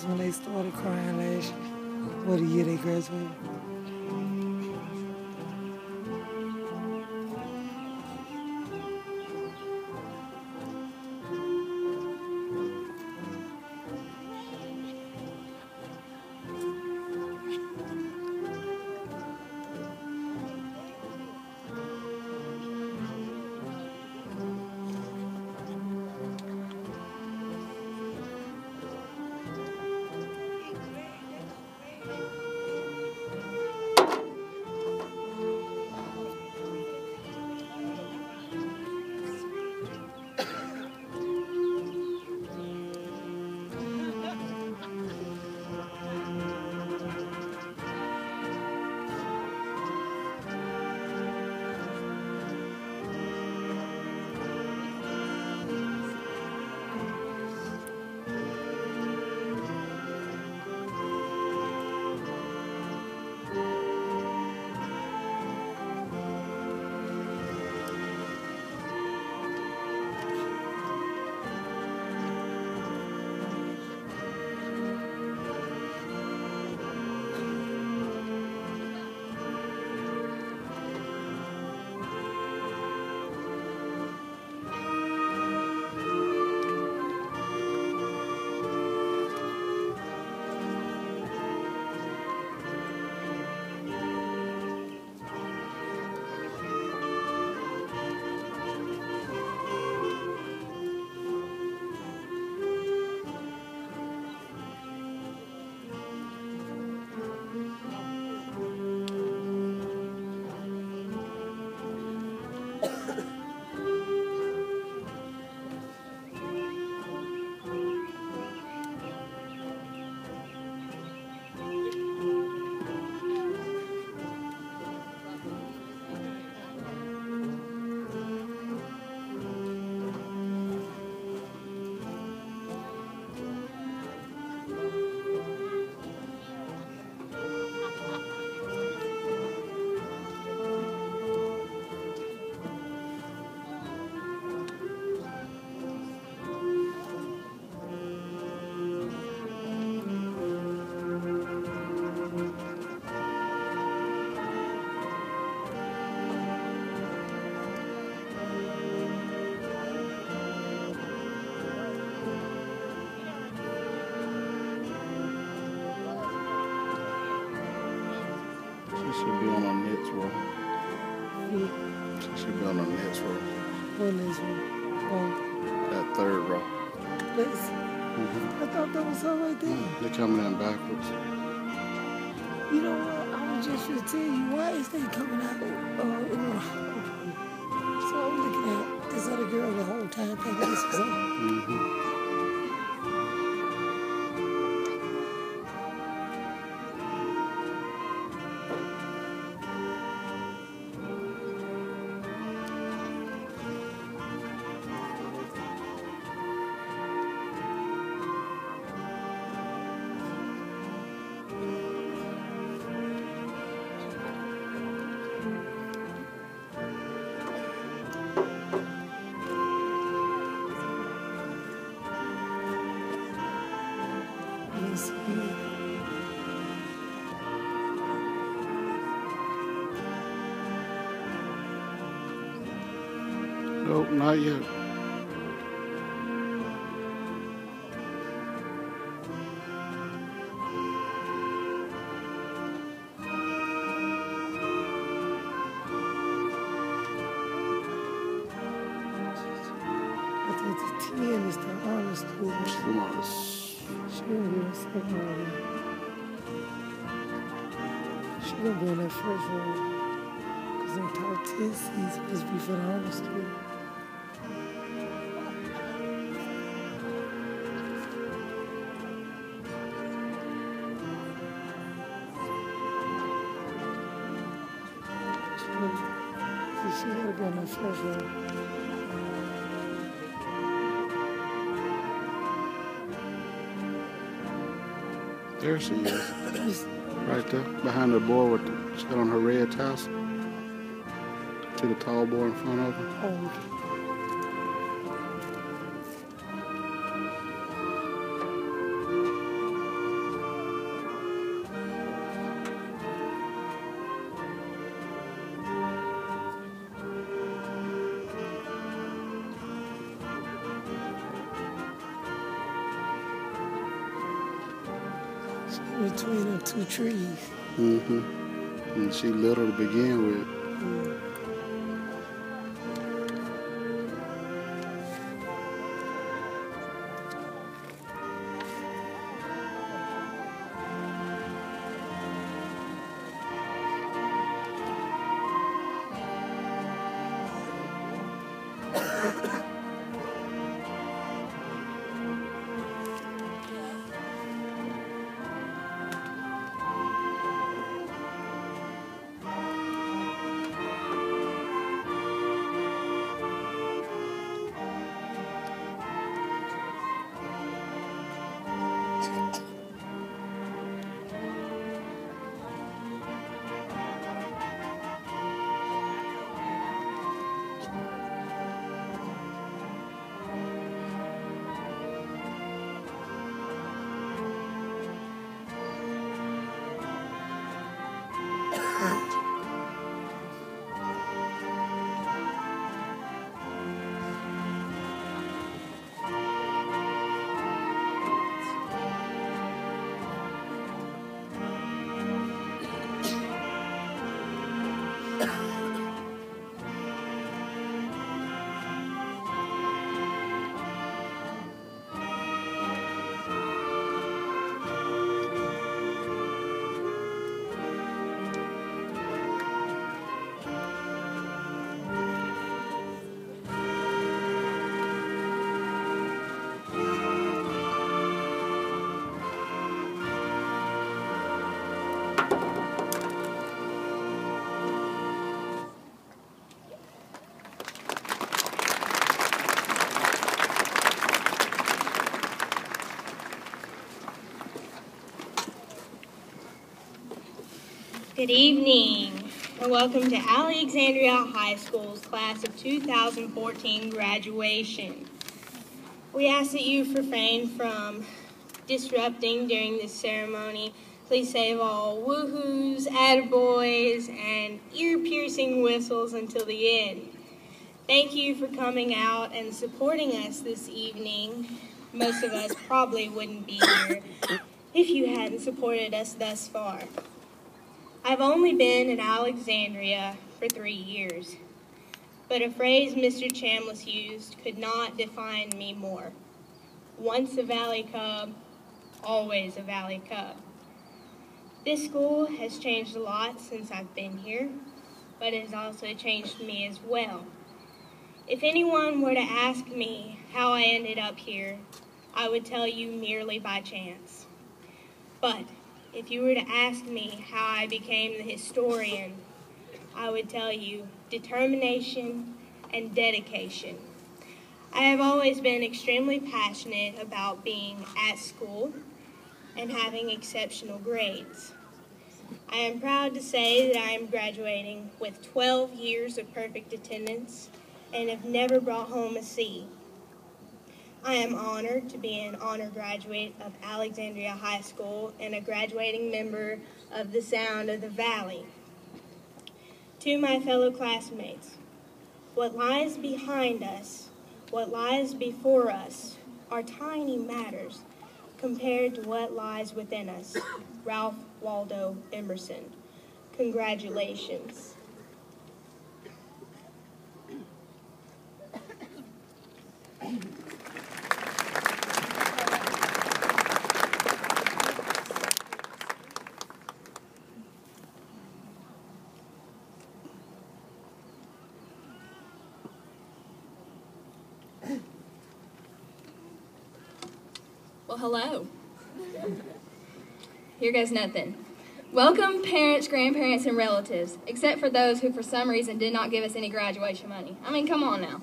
is when they started crying last year. What the year they graduated. She should be on her next row. She should be on her next row. What next row? Oh. That third row. Lexi. I thought that was her right there. They're coming in backwards. You know what? I was just going to tell you, why is they coming out? So I'm looking at this other girl the whole time thinking this was her. Nope, not yet. I think the 10 is the honor student. She gonna be in the second row. She gonna be in that first row. Cause them top 10 seats supposed to be for the honor student. She gotta be on that first row. There she is. Right there, behind the boy with the, she got on her red tassel. See the tall boy in front of her? Oh, okay. between them two trees. Mm-hmm. And she little to begin with. Good evening, and welcome to Alexandria High School's Class of 2014 graduation. We ask that you refrain from disrupting during this ceremony. Please save all woohoos, attaboys, and ear-piercing whistles until the end. Thank you for coming out and supporting us this evening. Most of us probably wouldn't be here if you hadn't supported us thus far. I've only been in Alexandria for 3 years, but a phrase Mr. Chambliss used could not define me more. Once a Valley Cub, always a Valley Cub. This school has changed a lot since I've been here, but it has also changed me as well. If anyone were to ask me how I ended up here, I would tell you merely by chance. But if you were to ask me how I became the historian, I would tell you determination and dedication. I have always been extremely passionate about being at school and having exceptional grades. I am proud to say that I am graduating with 12 years of perfect attendance and have never brought home a C. I am honored to be an honor graduate of Alexandria High School and a graduating member of the Sound of the Valley. To my fellow classmates, what lies behind us, what lies before us, are tiny matters compared to what lies within us. Ralph Waldo Emerson. Congratulations. Well, hello. Here goes nothing. Welcome, parents, grandparents, and relatives, except for those who for some reason did not give us any graduation money. I mean, come on now.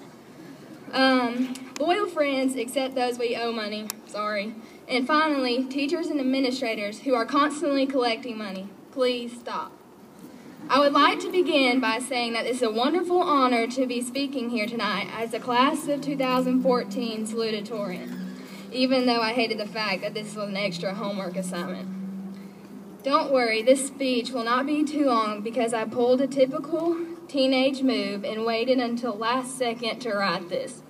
Loyal friends, except those we owe money, sorry. And finally, teachers and administrators who are constantly collecting money. Please stop. I would like to begin by saying that it's a wonderful honor to be speaking here tonight as the Class of 2014 salutatorian, even though I hated the fact that this was an extra homework assignment. Don't worry, this speech will not be too long because I pulled a typical teenage move and waited until last second to write this.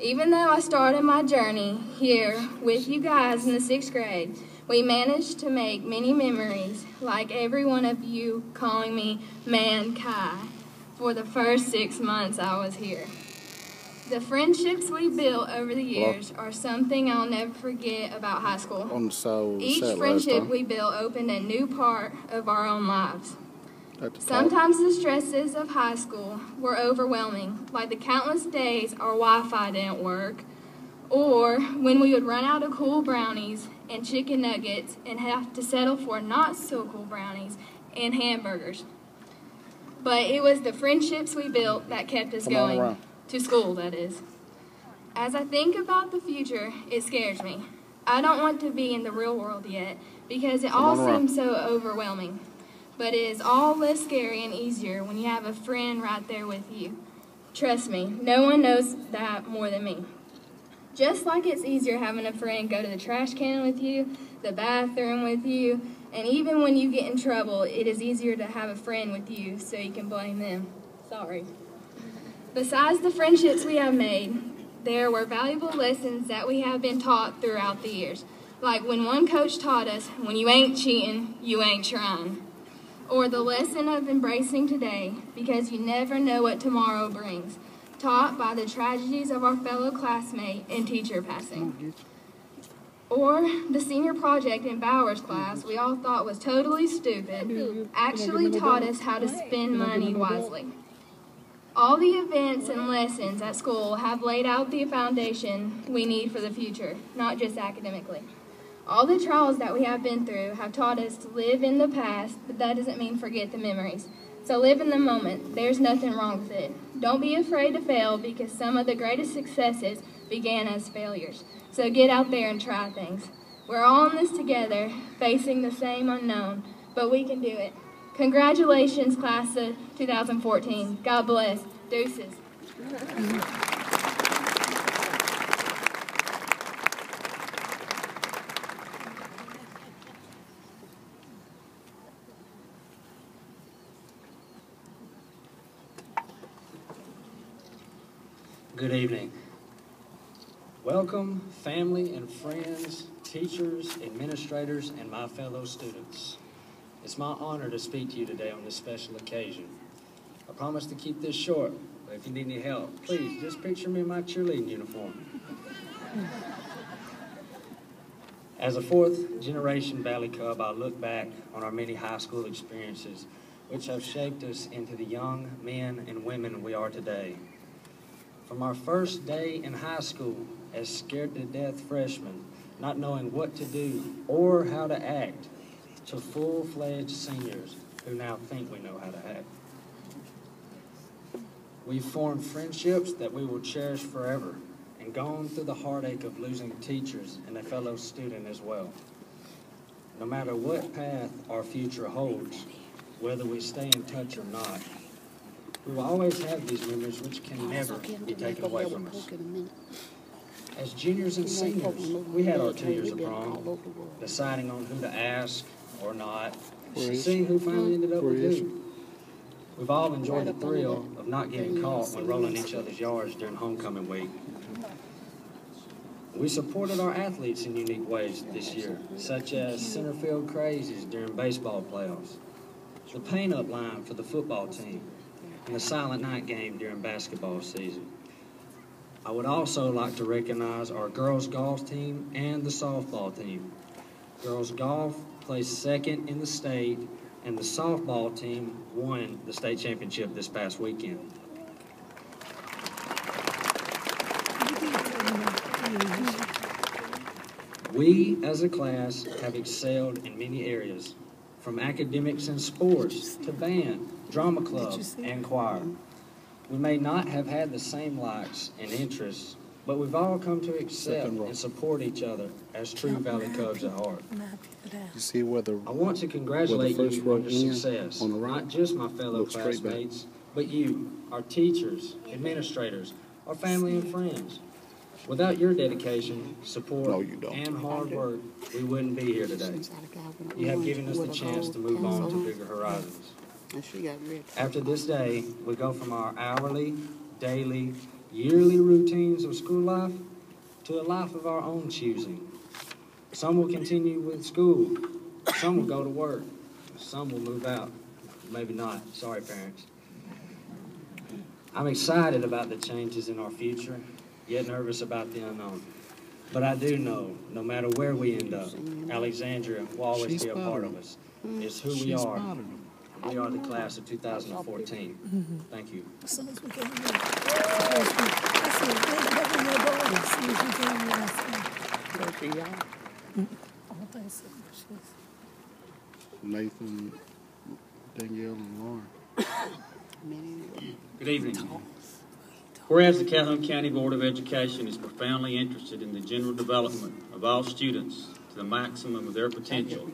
Even though I started my journey here with you guys in the 6th grade, we managed to make many memories, like every one of you calling me Man Kai for the first 6 months I was here. The friendships we built over the years are something I'll never forget about high school. Each friendship we built opened a new part of our own lives. Sometimes the stresses of high school were overwhelming, like the countless days our Wi-Fi didn't work, or when we would run out of cool brownies and chicken nuggets and have to settle for not so cool brownies and hamburgers. But it was the friendships we built that kept us going. To school, that is. As I think about the future, it scares me. I don't want to be in the real world yet because it all seems so overwhelming. But it is all less scary and easier when you have a friend right there with you. Trust me, no one knows that more than me. Just like it's easier having a friend go to the trash can with you, the bathroom with you, and even when you get in trouble, it is easier to have a friend with you so you can blame them. Sorry. Besides the friendships we have made, there were valuable lessons that we have been taught throughout the years. Like when one coach taught us, when you ain't cheating, you ain't trying. Or the lesson of embracing today, because you never know what tomorrow brings, taught by the tragedies of our fellow classmate and teacher passing. Or the senior project in Bauer's class we all thought was totally stupid, actually taught us how to spend money wisely. All the events and lessons at school have laid out the foundation we need for the future, not just academically. All the trials that we have been through have taught us to live in the past, but that doesn't mean forget the memories. So live in the moment. There's nothing wrong with it. Don't be afraid to fail because some of the greatest successes began as failures. So get out there and try things. We're all in this together, facing the same unknown, but we can do it. Congratulations, class of 2014. God bless. Deuces. Good evening. Welcome, family and friends, teachers, administrators, and my fellow students. It's my honor to speak to you today on this special occasion. I promise to keep this short, but if you need any help, please just picture me in my cheerleading uniform. As a fourth-generation Valley Cub, I look back on our many high school experiences, which have shaped us into the young men and women we are today. From our first day in high school as scared-to-death freshmen, not knowing what to do or how to act, to full-fledged seniors who now think we know how to act. We've formed friendships that we will cherish forever and gone through the heartache of losing teachers and a fellow student as well. No matter what path our future holds, whether we stay in touch or not, we will always have these memories which can never be taken away from us. As juniors and seniors, we had our 2 years of prom, deciding on who to ask or not, seeing who finally ended up with who. We've all enjoyed the thrill of not getting caught when rolling each other's yards during homecoming week. We supported our athletes in unique ways this year, such as center field crazies during baseball playoffs, the paint-up line for the football team, and the silent night game during basketball season. I would also like to recognize our girls golf team and the softball team. Girls golf placed second in the state, and the softball team won the state championship this past weekend. We, as a class, have excelled in many areas, from academics and sports to band, drama club, and choir. We may not have had the same likes and interests, but we've all come to accept and support each other as true Valley Cubs at heart. You see where the I want to congratulate you on your success, not just my fellow classmates, but you, our teachers, administrators, our family and friends. Without your dedication, support, and hard work, we wouldn't be here today. You have given us the chance to move on to bigger horizons. After this day, we go from our hourly, daily, yearly routines of school life to a life of our own choosing. Some will continue with school, some will go to work, some will move out. Maybe not. Sorry, parents. I'm excited about the changes in our future, yet nervous about the unknown. But I do know, no matter where we end up, Alexandria will always be a part of us. It's who we are. We are the class of 2014. Thank you. As soon as we came here. I said, "Look at your daughter." As soon as we came here, I said, I don't think so. Nathan, Danielle, and Lauren. Good evening. Whereas the Calhoun County Board of Education is profoundly interested in the general development of all students to the maximum of their potential,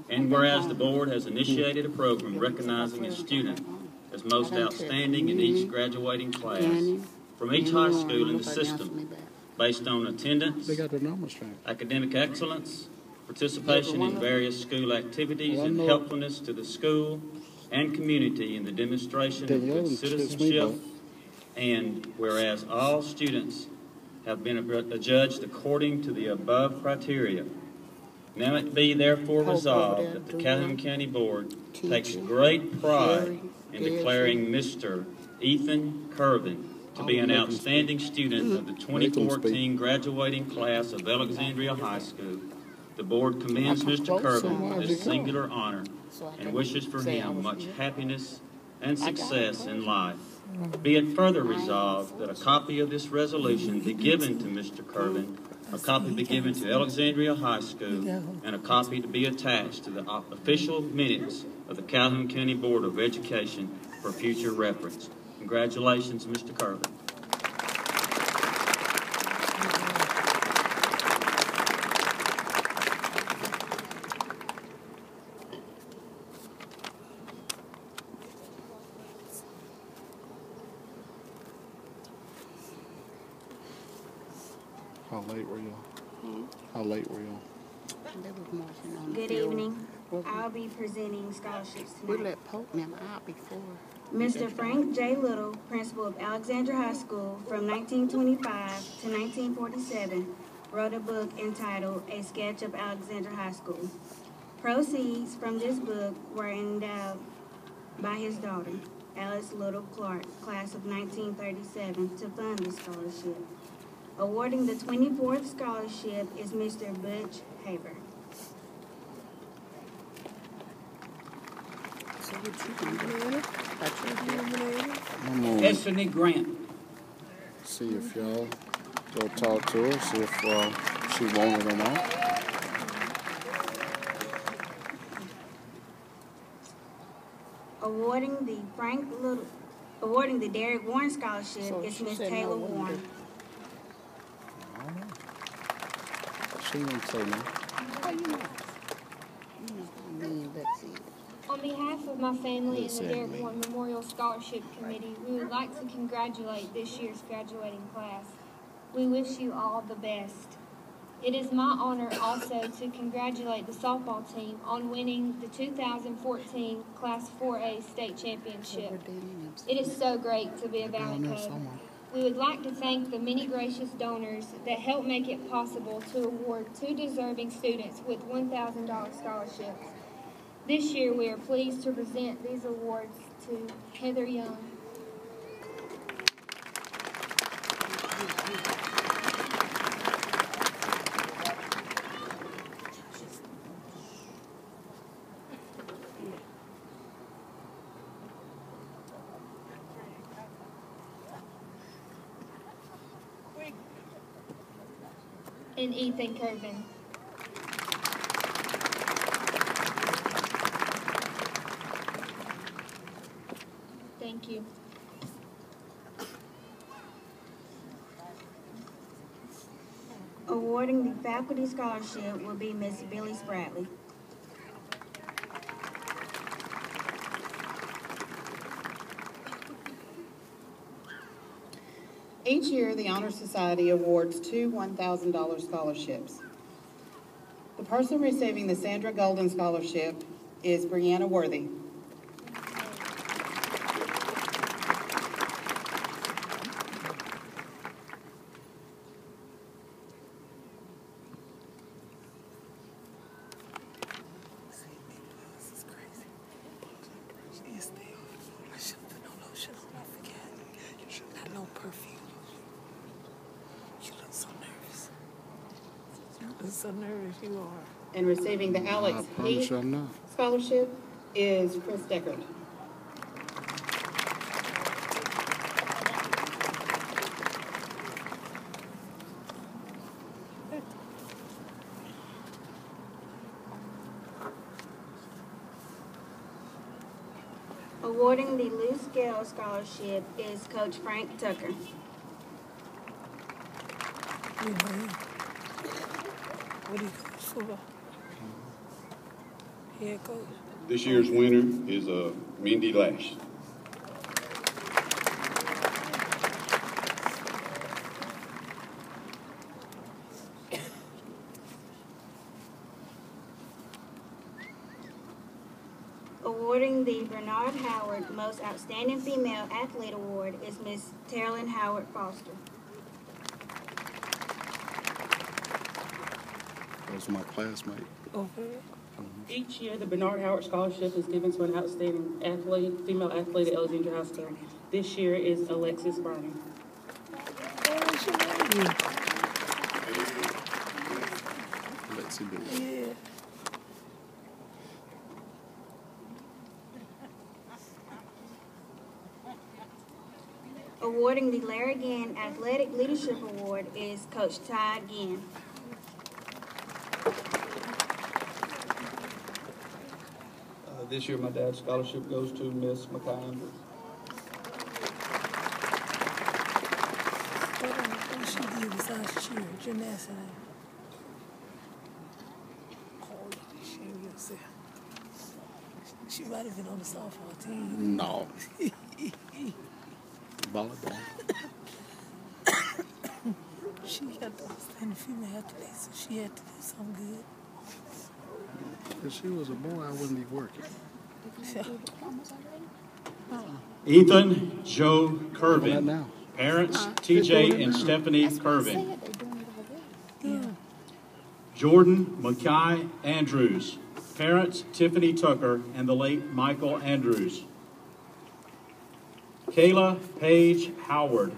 and whereas the board has initiated a program recognizing a student as most outstanding in each graduating class from each high school in the system based on attendance, They got their numbers right. academic excellence, participation in various school activities, and helpfulness to the school and community in the demonstration of good citizenship. And whereas all students have been adjudged according to the above criteria, now it be therefore resolved that the Calhoun County Board takes great pride in declaring Mr. Ethan Curvin to be an outstanding student of the 2014 graduating class of Alexandria High School. The board commends Mr. Curvin with this singular honor and wishes for him much happiness and success in life. Be it further resolved that a copy of this resolution be given to Mr. Curvin, a copy be given to Alexandria High School, and a copy to be attached to the official minutes of the Calhoun County Board of Education for future reference. Congratulations, Mr. Curvin. How late were y'all? How late were y'all? Good evening. I'll be presenting scholarships tonight. Mr. Frank J. Little, principal of Alexandria High School from 1925 to 1947, wrote a book entitled A Sketch of Alexandria High School. Proceeds from this book were endowed by his daughter, Alice Little Clark, class of 1937, to fund the scholarship. Awarding the 24th scholarship is Mr. Butch Haber. I'm gonna Destiny Grant. see if y'all go talk to her, see if she wanted or not. Awarding the Derek Warren Scholarship is Miss Taylor Warren. She didn't say no. On behalf of my family and the Derek Warren Memorial Scholarship Committee, we would like to congratulate this year's graduating class. We wish you all the best. It is my honor also to congratulate the softball team on winning the 2014 Class 4A State Championship. It is so great to be a Valley Cub. We would like to thank the many gracious donors that helped make it possible to award 2 deserving students with $1,000 scholarships. This year, we are pleased to present these awards to Heather Young. And Ethan Curvin. Thank you. Awarding the faculty scholarship will be Miss Billy Spradley. Each year, the Honor Society awards 2 $1,000 scholarships. The person receiving the Sandra Golden Scholarship is Brianna Worthy. so nervous you are. And receiving the Alex I promise Heath you I'm not. Scholarship is Chris Deckard. Awarding the Lou Scale Scholarship is Coach Frank Tucker. What do you coach for? Head coach. This year's winner is Mindy Lash. Awarding the Bernard Howard Most Outstanding Female Athlete Award is Miss Terrelyn Howard Foster. That was my classmate. Okay. Each year, the Bernard Howard Scholarship is given to an outstanding athlete, female athlete at Alexandria High School. This year is Alexis Browning. Lexi B. Yeah. Awarding the Larry Gann Athletic Leadership Award is Coach Ty Gann. This year, my dad's scholarship goes to Miss Mackay Andrews. What she did besides cheer, gymnastics? Oh, she was she might have been on the softball team. No. Volleyball. She got to understand the female athlete, so she had to do something good. If she was a boy, I wouldn't be working. Ethan Joe Curvin. Now. Parents TJ and Stephanie Curvin. Jordan Mackay Andrews. Parents Tiffany Tucker and the late Michael Andrews. Kayla Paige Howard.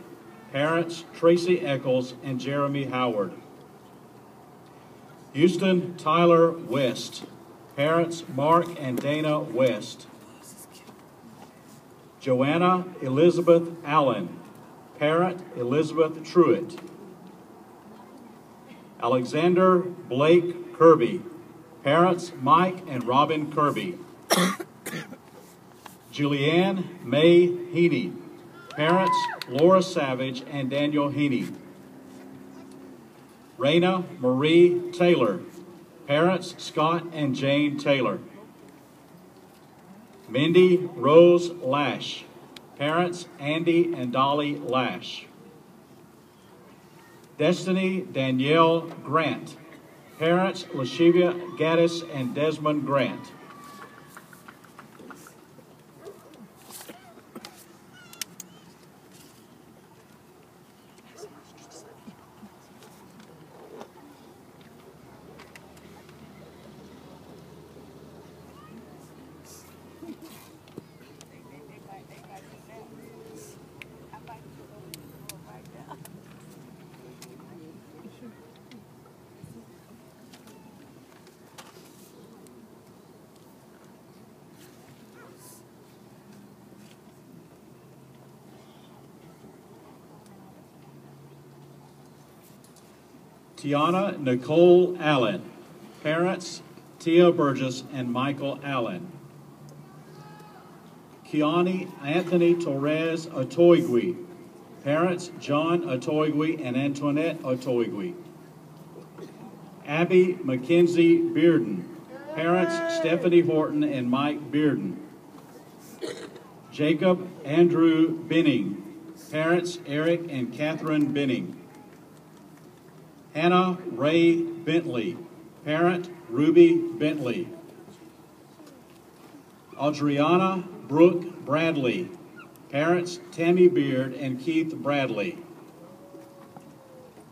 Parents Tracy Eccles and Jeremy Howard. Houston Tyler West. Parents Mark and Dana West. Joanna Elizabeth Allen. Parent Elizabeth Truitt. Alexander Blake Kirby. Parents Mike and Robin Kirby. Julianne May Heaney. Parents Laura Savage and Daniel Heaney. Raina Marie Taylor. Parents Scott and Jane Taylor. Mindy Rose Lash. Parents Andy and Dolly Lash. Destiny Danielle Grant. Parents Lashivia Gaddis and Desmond Grant. Tiana Nicole Allen. Parents Tia Burgess and Michael Allen. Kiani Anthony Torres Otoigui. Parents John Otoigui and Antoinette Otoigui. Abby Mackenzie Bearden. Parents Stephanie Horton and Mike Bearden. Jacob Andrew Benning. Parents Eric and Catherine Benning. Hannah Ray Bentley. Parent Ruby Bentley. Adriana Brooke Bradley. Parents Tammy Beard and Keith Bradley.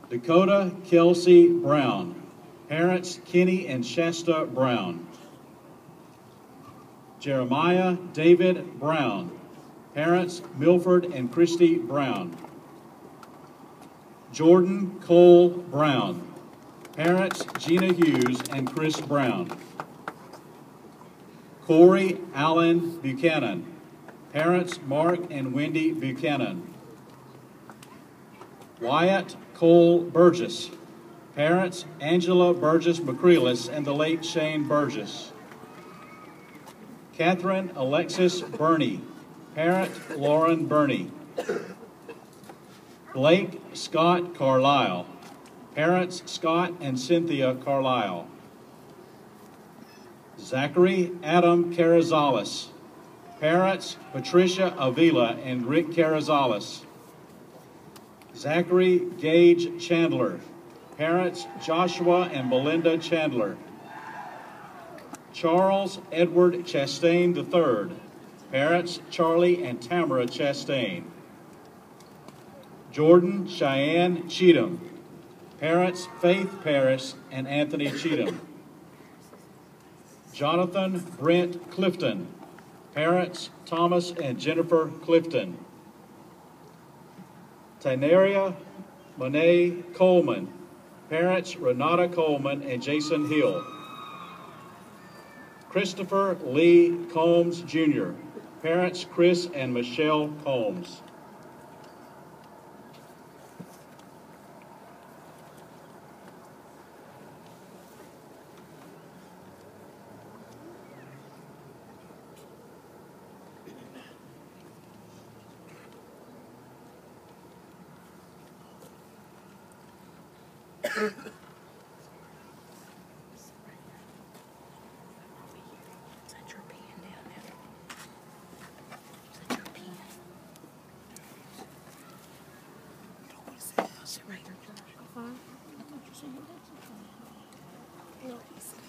Dakota Kelsey Brown. Parents Kenny and Shasta Brown. Jeremiah David Brown. Parents Milford and Christy Brown. Jordan Cole Brown. Parents Gina Hughes and Chris Brown. Corey Allen Buchanan. Parents Mark and Wendy Buchanan. Wyatt Cole Burgess. Parents Angela Burgess McCreelis and the late Shane Burgess. Catherine Alexis Burney. Parent Lauren Burney. Blake Scott Carlisle. Parents Scott and Cynthia Carlisle. Zachary Adam Carrizales. Parents Patricia Avila and Rick Carrizales. Zachary Gage Chandler. Parents Joshua and Belinda Chandler. Charles Edward Chastain III. Parents Charlie and Tamara Chastain. Jordan Cheyenne Cheatham. Parents Faith Paris and Anthony Cheatham. Jonathan Brent Clifton. Parents Thomas and Jennifer Clifton. Tynaria Monet Coleman. Parents Renata Coleman and Jason Hill. Christopher Lee Combs Jr. Parents Chris and Michelle Combs.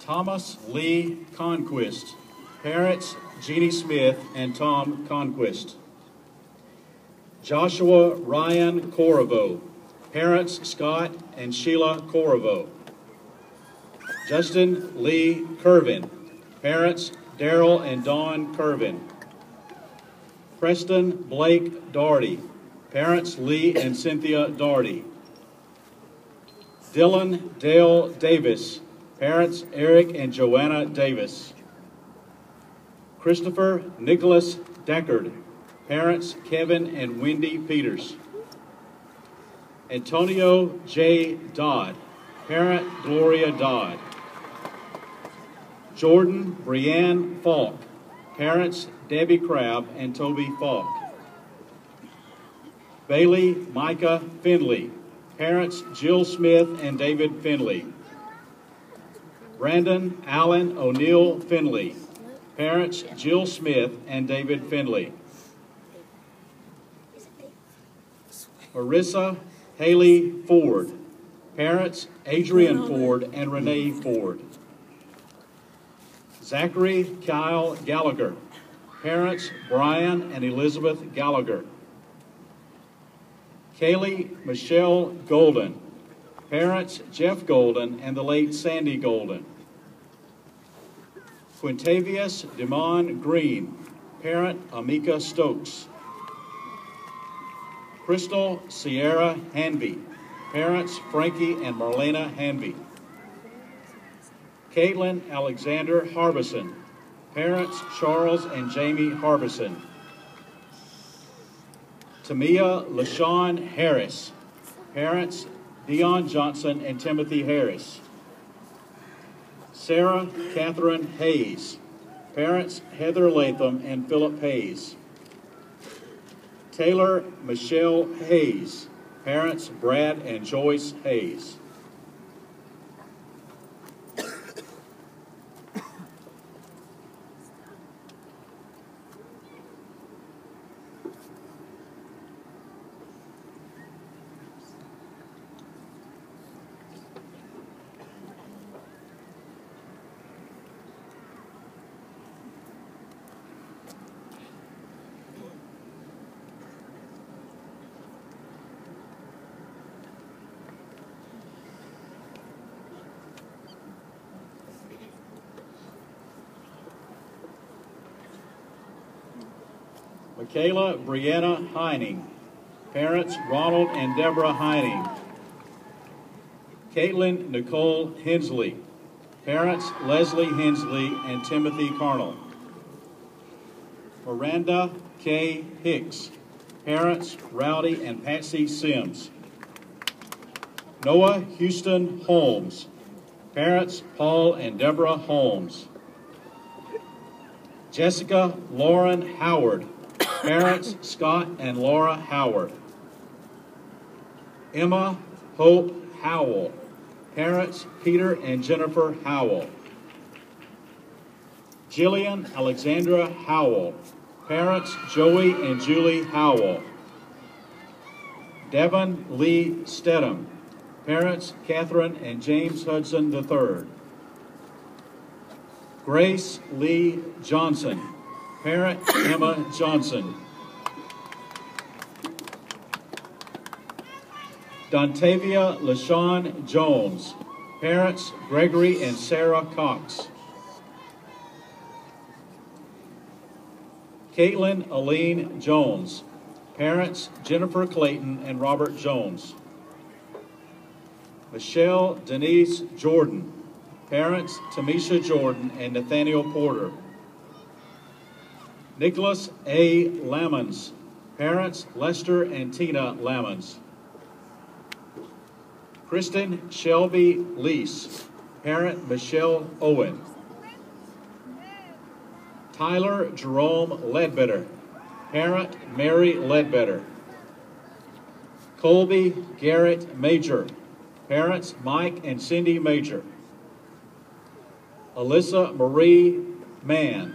Thomas Lee Conquist. Parents Jeannie Smith and Tom Conquist. Joshua Ryan Corriveau. Parents Scott and Sheila Corriveau. Justin Lee Curvin. Parents Daryl and Dawn Curvin. Preston Blake Doherty. Parents Lee and Cynthia Doherty. Dylan Dale Davis. Parents Eric and Joanna Davis. Christopher Nicholas Deckard. Parents Kevin and Wendy Peters. Antonio J. Dodd. Parent Gloria Dodd. Jordan Brianne Falk. Parents Debbie Crabb and Toby Falk. Bailey Micah Finley. Parents Jill Smith and David Finley. Brandon Allen O'Neill Finley. Parents Jill Smith and David Finley. Marissa Haley Ford. Parents Adrian Ford and Renee Ford. Zachary Kyle Gallagher. Parents Brian and Elizabeth Gallagher. Kaylee Michelle Golden. Parents Jeff Golden and the late Sandy Golden. Quintavious Demond Green. Parent Amika Stokes. Crystal Sierra Hanby. Parents Frankie and Marlena Hanby. Caitlin Alexander Harbison. Parents Charles and Jamie Harbison. Tamia LaShawn Harris. Parents Dion Johnson and Timothy Harris. Sarah Catherine Hayes. Parents Heather Latham and Philip Hayes. Taylor Michelle Hayes. Parents Brad and Joyce Hayes. Michaela Brianna Heining. Parents Ronald and Deborah Heining. Caitlin Nicole Hensley. Parents, Leslie Hensley and Timothy Carnell. Miranda K. Hicks. Parents, Rowdy and Patsy Sims. Noah Houston Holmes. Parents, Paul and Deborah Holmes. Jessica Lauren Howard. Parents, Scott and Laura Howard. Emma Hope Howell. Parents, Peter and Jennifer Howell. Jillian Alexandra Howell. Parents, Joey and Julie Howell. Devin Lee Stedham. Parents, Catherine and James Hudson III. Grace Lee Johnson. Parent, Emma Johnson. Dontavia LaShawn Jones. Parents, Gregory and Sarah Cox. Caitlin Aline Jones. Parents, Jennifer Clayton and Robert Jones. Michelle Denise Jordan. Parents, Tamisha Jordan and Nathaniel Porter. Nicholas A. Lammons. Parents, Lester and Tina Lammons. Kristen Shelby Lease. Parent, Michelle Owen. Tyler Jerome Ledbetter. Parent, Mary Ledbetter. Colby Garrett Major. Parents, Mike and Cindy Major. Alyssa Marie Mann.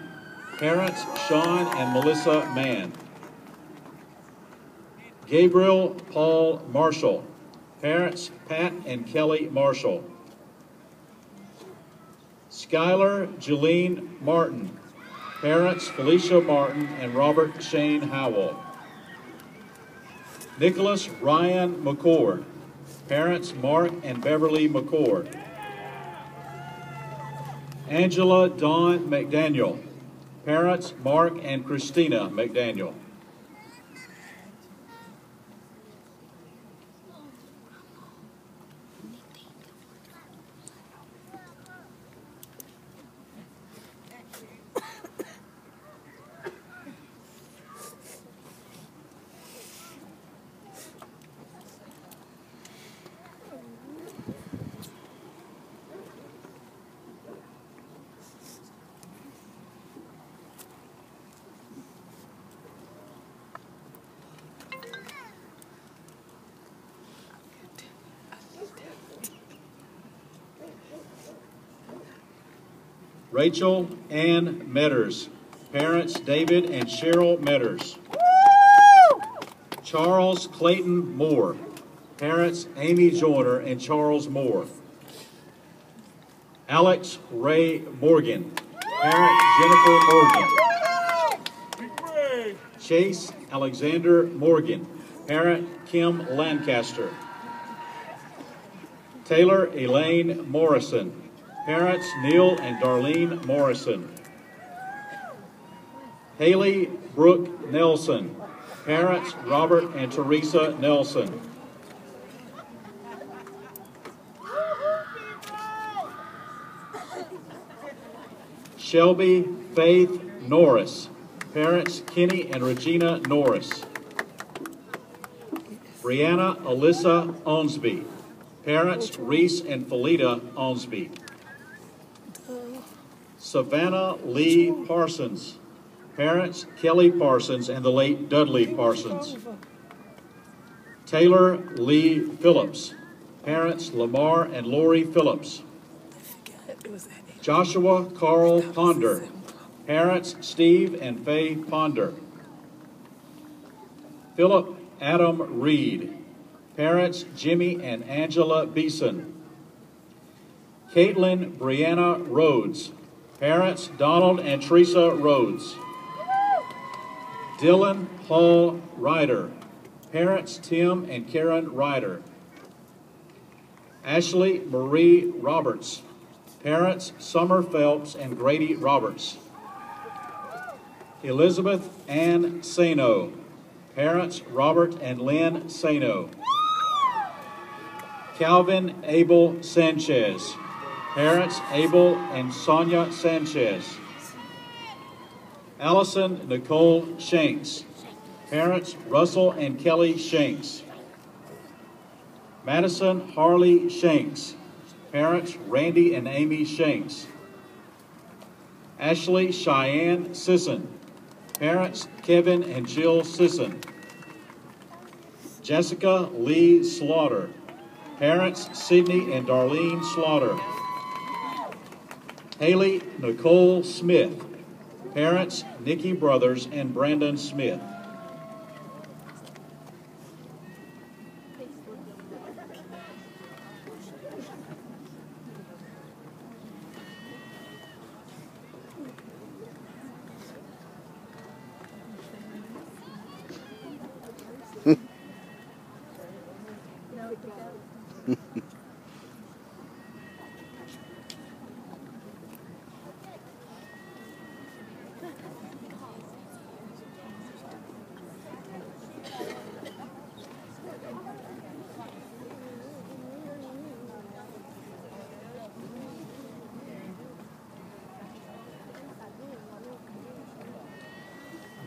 Parents, Sean and Melissa Mann. Gabriel Paul Marshall. Parents, Pat and Kelly Marshall. Skylar Julene Martin. Parents, Felicia Martin and Robert Shane Howell. Nicholas Ryan McCord. Parents, Mark and Beverly McCord. Angela Dawn McDaniel. Parents, Mark and Christina McDaniel. Rachel Ann Metters. Parents, David and Cheryl Metters. Charles Clayton Moore. Parents, Amy Joyner and Charles Moore. Alex Ray Morgan. Parent, Jennifer Morgan. Chase Alexander Morgan. Parent, Kim Lancaster. Taylor Elaine Morrison. Parents, Neil and Darlene Morrison. Haley Brooke Nelson. Parents, Robert and Teresa Nelson. Shelby Faith Norris. Parents, Kenny and Regina Norris. Brianna Alyssa Onsby. Parents, Reese and Felita Onsby. Savannah Lee Parsons. Parents, Kelly Parsons and the late Dudley Parsons. Taylor Lee Phillips. Parents, Lamar and Lori Phillips. Joshua Carl Ponder. Parents, Steve and Faye Ponder. Philip Adam Reed. Parents, Jimmy and Angela Beeson. Caitlin Brianna Rhodes. Parents, Donald and Teresa Rhodes. Dylan Hall Ryder. Parents, Tim and Karen Ryder. Ashley Marie Roberts. Parents, Summer Phelps and Grady Roberts. Elizabeth Ann Sano. Parents, Robert and Lynn Sano. Calvin Abel Sanchez. Parents Abel and Sonia Sanchez. Allison Nicole Shanks. Parents Russell and Kelly Shanks. Madison Harley Shanks. Parents Randy and Amy Shanks. Ashley Cheyenne Sisson. Parents Kevin and Jill Sisson. Jessica Lee Slaughter. Parents Sydney and Darlene Slaughter. Haley Nicole Smith. Parents Nikki Brothers and Brandon Smith.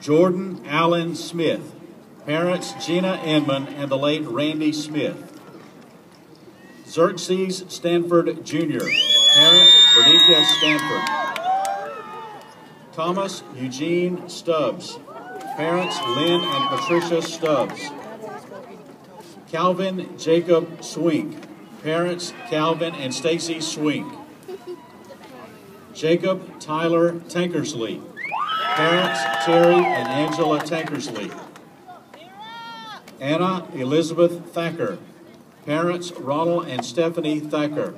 Jordan Allen Smith. Parents Gina Inman and the late Randy Smith. Xerxes Stanford Jr. Parent Bernicia Stanford. Thomas Eugene Stubbs. Parents Lynn and Patricia Stubbs. Calvin Jacob Swink. Parents Calvin and Stacy Swink. Jacob Tyler Tankersley. Parents Terry and Angela Tankersley. Anna Elizabeth Thacker. Parents Ronald and Stephanie Thacker.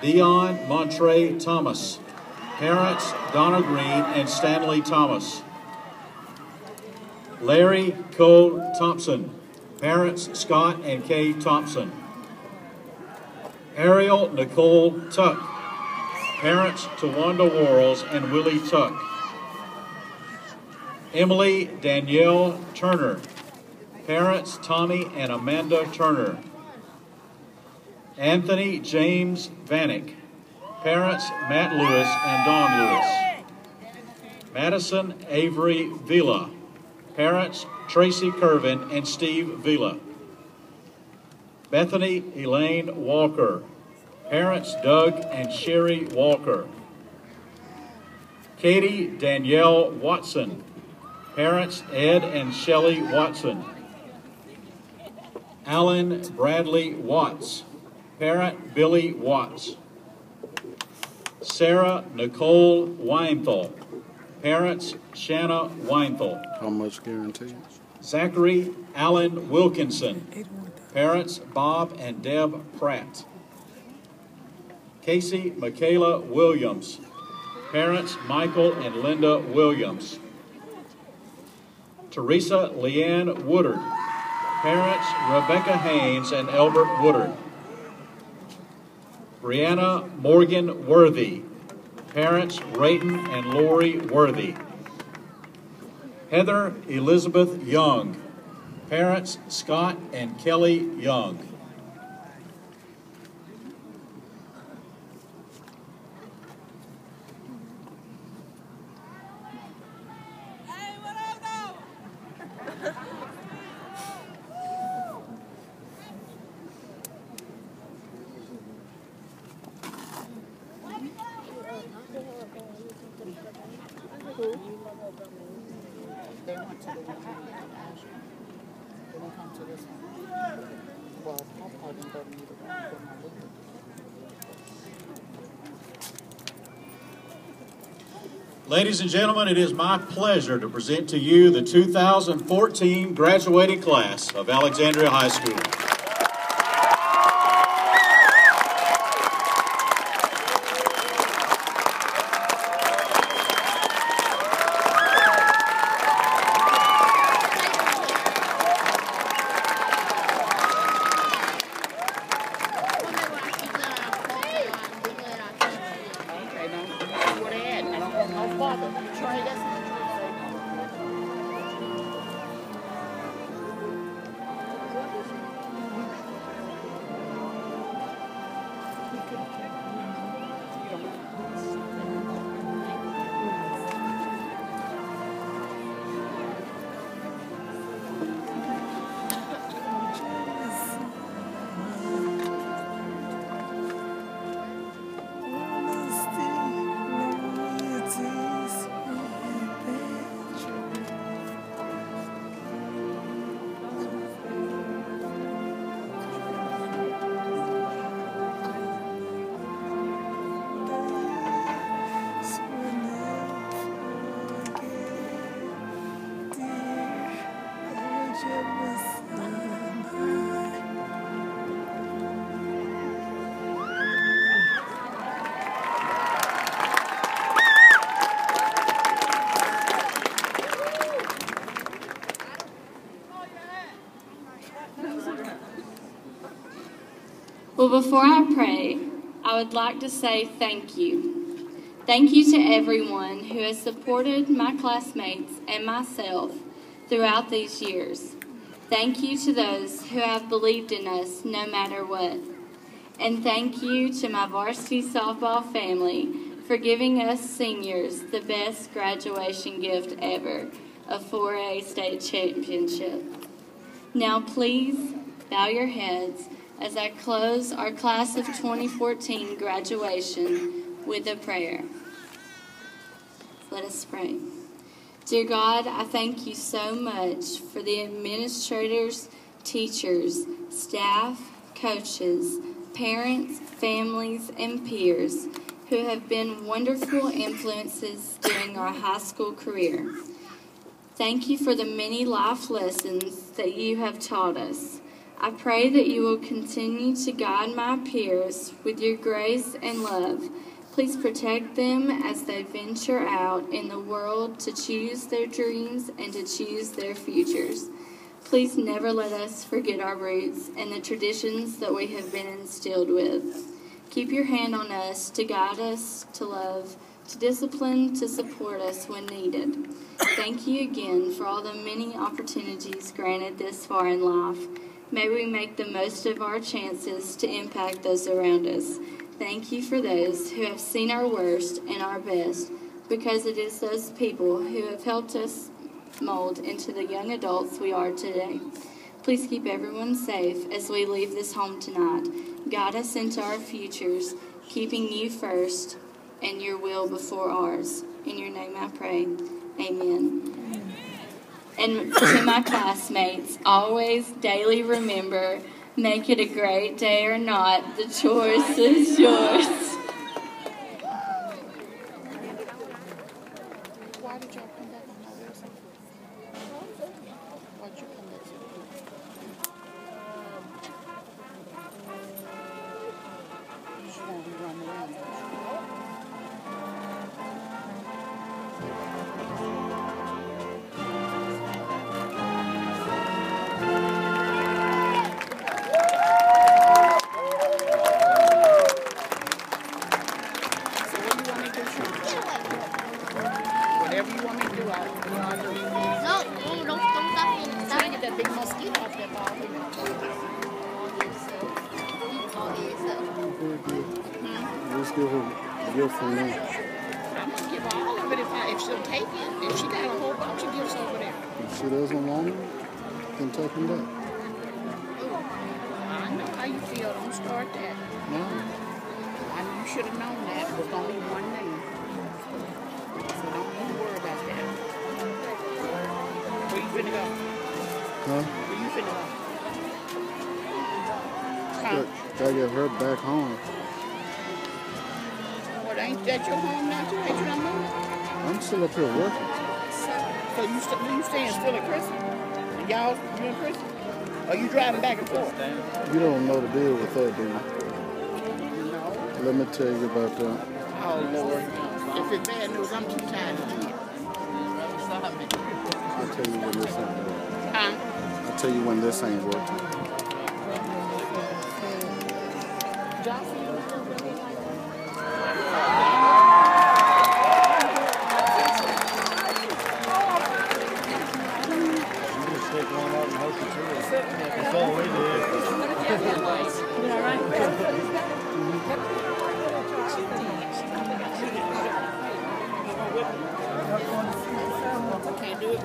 Dion Montre Thomas. Parents Donna Green and Stanley Thomas. Larry Cole Thompson. Parents Scott and Kay Thompson. Ariel Nicole Tuck. Parents Tawanda Worrells and Willie Tuck. Emily Danielle Turner. Parents Tommy and Amanda Turner. Anthony James Vanek. Parents Matt Lewis and Dawn Lewis. Madison Avery Villa. Parents Tracy Curvin and Steve Villa. Bethany Elaine Walker. Parents Doug and Sherry Walker. Katie Danielle Watson. Parents Ed and Shelley Watson. Alan Bradley Watts. Parent Billy Watts. Sarah Nicole Weinthal. Parents Shanna Weinthal. How much guarantee? Zachary Allen Wilkinson. Parents Bob and Deb Pratt. Casey Michaela Williams. Parents Michael and Linda Williams. Teresa Leanne Woodard. Parents Rebecca Haynes and Albert Woodard. Brianna Morgan Worthy. Parents Rayton and Lori Worthy. Heather Elizabeth Young. Parents Scott and Kelly Young. Ladies and gentlemen, it is my pleasure to present to you the 2014 graduating class of Alexandria High School. Well, before I pray, I would like to say thank you. Thank you to everyone who has supported my classmates and myself throughout these years. Thank you to those who have believed in us no matter what. And thank you to my varsity softball family for giving us seniors the best graduation gift ever, a 4A state championship. Now please bow your heads as I close our class of 2014 graduation with a prayer. Let us pray. Dear God, I thank you so much for the administrators, teachers, staff, coaches, parents, families, and peers who have been wonderful influences during our high school career. Thank you for the many life lessons that you have taught us. I pray that you will continue to guide my peers with your grace and love. Please protect them as they venture out in the world to choose their dreams and to choose their futures. Please never let us forget our roots and the traditions that we have been instilled with. Keep your hand on us to guide us, to love, to discipline, to support us when needed. Thank you again for all the many opportunities granted this far in life. May we make the most of our chances to impact those around us. Thank you for those who have seen our worst and our best, because it is those people who have helped us mold into the young adults we are today. Please keep everyone safe as we leave this home tonight. Guide us into our futures, keeping you first and your will before ours. In your name I pray. Amen. And to my classmates, always daily remember, make it a great day or not, the choice is yours. Why did y'all come back on my website? Why'd you come back to you just want to be running around. Just give her a gift from me. I'm gonna give her all of it if she'll take it. If she got a whole bunch of gifts over there. If she doesn't want them, then take them back. I know how you feel. Don't start that. No. I know you should have known that. It was gonna be one name. So don't even worry about that. Where you finna go? Huh? Where you finna go? Gotta get her back home. Well, ain't that your home now too? Ain't you not moving? I'm still up here working. So you staying still at Christmas? And y'all, you in Christmas? Or you driving back and forth? You don't know the deal with that, do you? No. Let me tell you about that. Oh, Lord. If it's bad news, I'm too tired to hear. I'll tell you when this ain't working. Huh? I'll tell you when this ain't working. That's all we did. You all right? Can't do it.